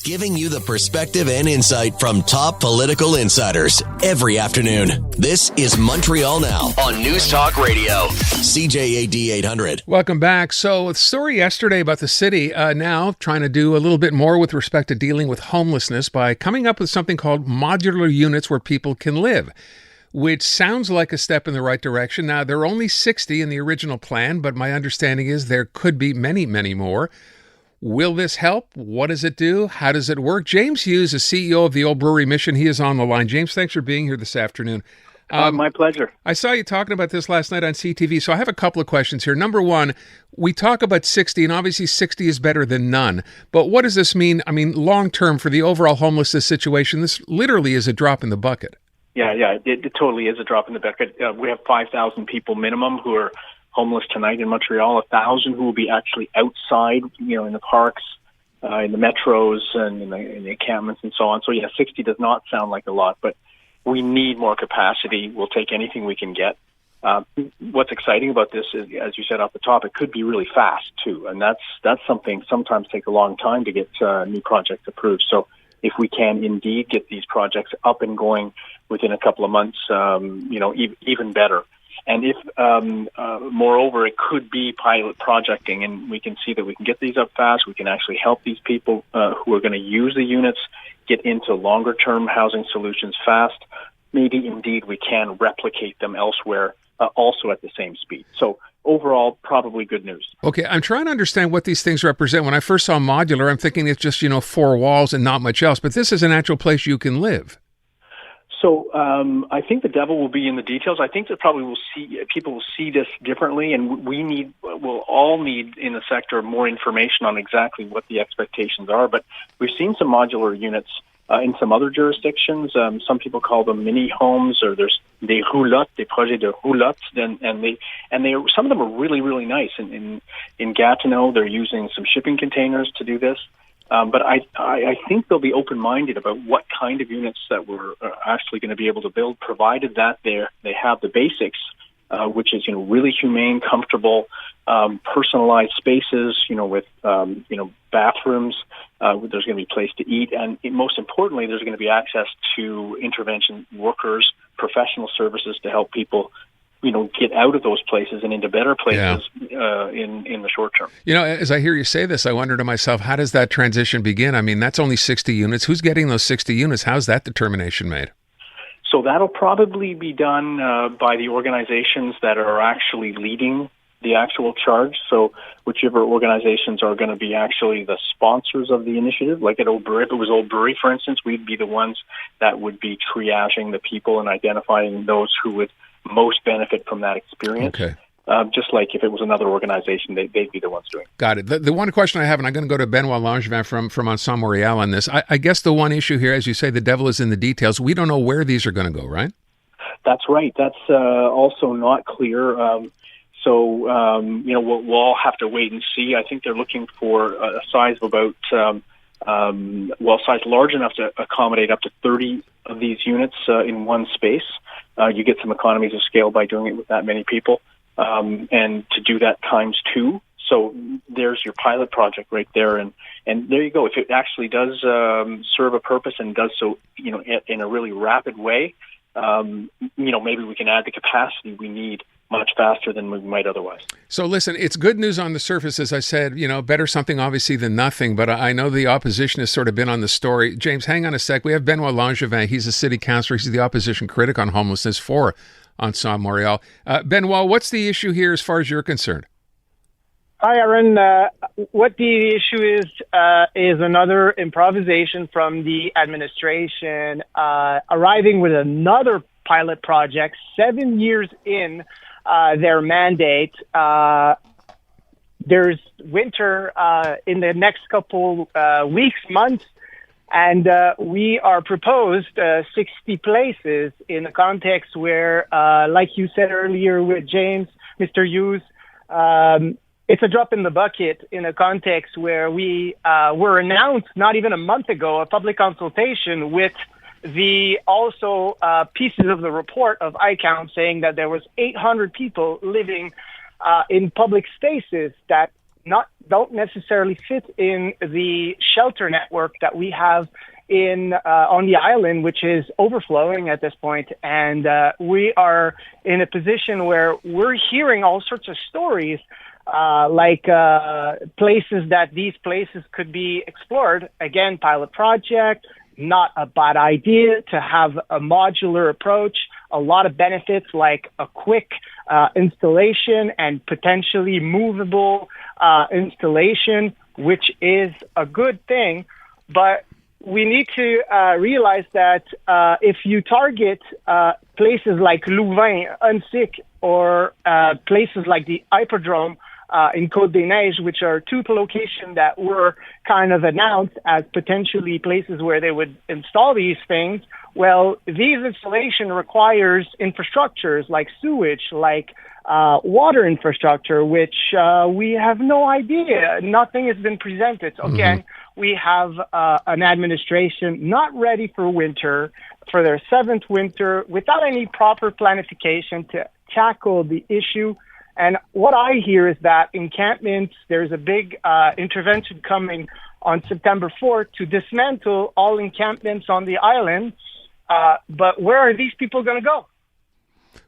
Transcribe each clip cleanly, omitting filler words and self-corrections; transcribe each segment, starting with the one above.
giving you the perspective and insight from top political insiders every afternoon. This is Montreal Now on News Talk Radio, CJAD 800. Welcome back. So a story yesterday about the city now trying to do a little bit more with respect to dealing with homelessness by coming up with something called modular units where people can live, which sounds like a step in the right direction. Now, there are only 60 in the original plan, but my understanding is there could be many, many more. Will this help? What does it do? How does it work? James Hughes is CEO of the Old Brewery Mission. He is on the line. James, thanks for being here this afternoon. My pleasure. I saw you talking about this last night on CTV, so I have a couple of questions here. Number one, we talk about 60, and obviously 60 is better than none. But what does this mean? I mean, long-term for the overall homelessness situation, this literally is a drop in the bucket. Yeah, it totally is a drop in the bucket. We have 5,000 people minimum who are homeless tonight in Montreal, 1,000 who will be actually outside, in the parks, in the metros, and in the encampments and so on. So, 60 does not sound like a lot, but we need more capacity. We'll take anything we can get. What's exciting about this is, as you said off the top, it could be really fast, too. And that's something sometimes takes a long time to get new projects approved. So if we can indeed get these projects up and going within a couple of months, even better. And if, moreover, it could be pilot projecting, and we can see that we can get these up fast. We can actually help these people who are going to use the units get into longer-term housing solutions fast. Maybe, indeed, we can replicate them elsewhere also at the same speed. So overall, probably good news. Okay, I'm trying to understand what these things represent. When I first saw modular, I'm thinking it's just, four walls and not much else. But this is an actual place you can live. So I think the devil will be in the details. I think that probably people will see this differently, and we'll all need in the sector more information on exactly what the expectations are. But we've seen some modular units in some other jurisdictions. Some people call them mini homes, or there's des roulottes, des projets de roulottes, and they some of them are really, really nice. In Gatineau, they're using some shipping containers to do this. But I think they'll be open-minded about what kind of units that we're actually going to be able to build, provided that they have the basics, which is really humane, comfortable, personalized spaces, with bathrooms. There's going to be a place to eat, and most importantly, there's going to be access to intervention workers, professional services to help people get out of those places and into better places in the short term. As I hear you say this, I wonder to myself, how does that transition begin? I mean, that's only 60 units. Who's getting those 60 units? How's that determination made? So that'll probably be done by the organizations that are actually leading the actual charge. So whichever organizations are going to be actually the sponsors of the initiative, like at Old Brewery, if it was Old Brewery, for instance, we'd be the ones that would be triaging the people and identifying those who would most benefit from that experience. Okay. Just like if it was another organization, they'd be the ones doing it. Got it. The one question I have, and I'm going to go to Benoit Langevin from Ensemble Montreal on this, I guess the one issue here, as you say, the devil is in the details. We don't know where these are going to go, right? That's right. That's also not clear. We'll all have to wait and see. I think they're looking for a size of about, size large enough to accommodate up to 30 of these units in one space. You get some economies of scale by doing it with that many people. And to do that times two. So there's your pilot project right there. And there you go. If it actually does serve a purpose and does so, in a really rapid way, maybe we can add the capacity we need much faster than we might otherwise. So listen, it's good news on the surface, as I said, better something obviously than nothing, but I know the opposition has sort of been on the story. James, hang on a sec. We have Benoit Langevin. He's a city councilor. He's the opposition critic on homelessness for Ensemble Montreal. Benoit, what's the issue here as far as you're concerned? Hi, Aaron. What the issue is another improvisation from the administration, arriving with another pilot project 7 years in their mandate. There's winter in the next couple weeks, months, and we are proposed 60 places in a context where, like you said earlier with James, Mr. Hughes, it's a drop in the bucket in a context where we were announced not even a month ago a public consultation with the also pieces of the report of ICOUNT saying that there was 800 people living in public spaces that don't necessarily fit in the shelter network that we have on the island, which is overflowing at this point. And we are in a position where we're hearing all sorts of stories, like places that these places could be explored. Again, pilot project, not a bad idea to have a modular approach. A lot of benefits like a quick installation and potentially movable installation, which is a good thing. But we need to realize that if you target places like Louvain, Unsik, or places like the Hippodrome in Côte-des-Neiges, which are two locations that were kind of announced as potentially places where they would install these things, well, these installation requires infrastructures like sewage, like water infrastructure, which we have no idea. Nothing has been presented. So again, we have an administration not ready for winter, for their seventh winter, without any proper planification to tackle the issue. And what I hear is that encampments, there's a big intervention coming on September 4th to dismantle all encampments on the island. But where are these people going to go?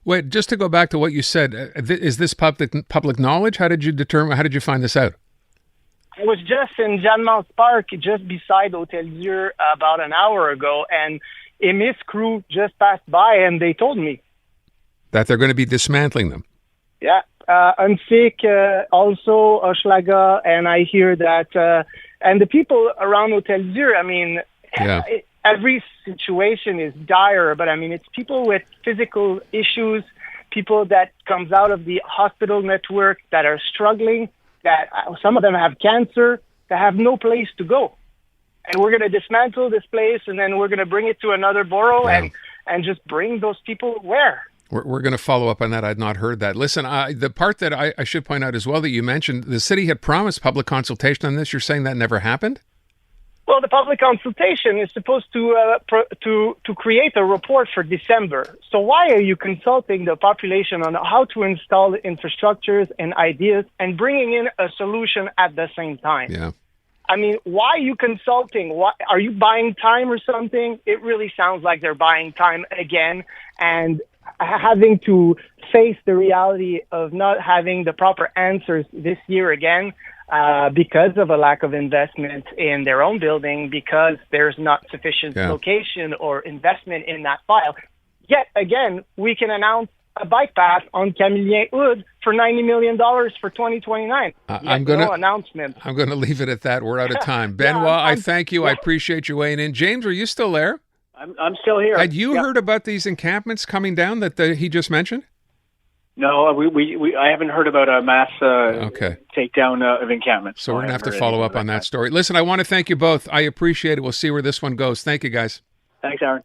Wait, just to go back to what you said, is this public knowledge? How did you find this out? I was just in Janmans Park, just beside Hotel Dieu, about an hour ago, and Emis crew just passed by, and they told me that they're going to be dismantling them. Yeah, Unsik, also Hochelaga, and I hear that, and the people around Hotel Dieu, I mean, every situation is dire, but I mean, it's people with physical issues, people that comes out of the hospital network that are struggling, that some of them have cancer, that have no place to go. And we're going to dismantle this place, and then we're going to bring it to another borough and just bring those people where? We're going to follow up on that. I'd not heard that. Listen, the part that I should point out as well that you mentioned, the city had promised public consultation on this. You're saying that never happened? Well, the public consultation is supposed to create a report for December. So why are you consulting the population on how to install the infrastructures and ideas and bringing in a solution at the same time? Yeah. I mean, why are you consulting? Why, are you buying time or something? It really sounds like they're buying time again and having to face the reality of not having the proper answers this year again. Because of a lack of investment in their own building, because there's not sufficient location or investment in that file. Yet again, we can announce a bike path on Camillien Hood for $90 million for 2029. No announcement. I'm going to leave it at that. We're out of time. Benoit, I thank you. I appreciate you weighing in. James, are you still there? I'm still here. Had you heard about these encampments coming down that he just mentioned? No, I haven't heard about a mass takedown of encampments. So we're going to have to follow up on that story. Listen, I want to thank you both. I appreciate it. We'll see where this one goes. Thank you, guys. Thanks, Aaron.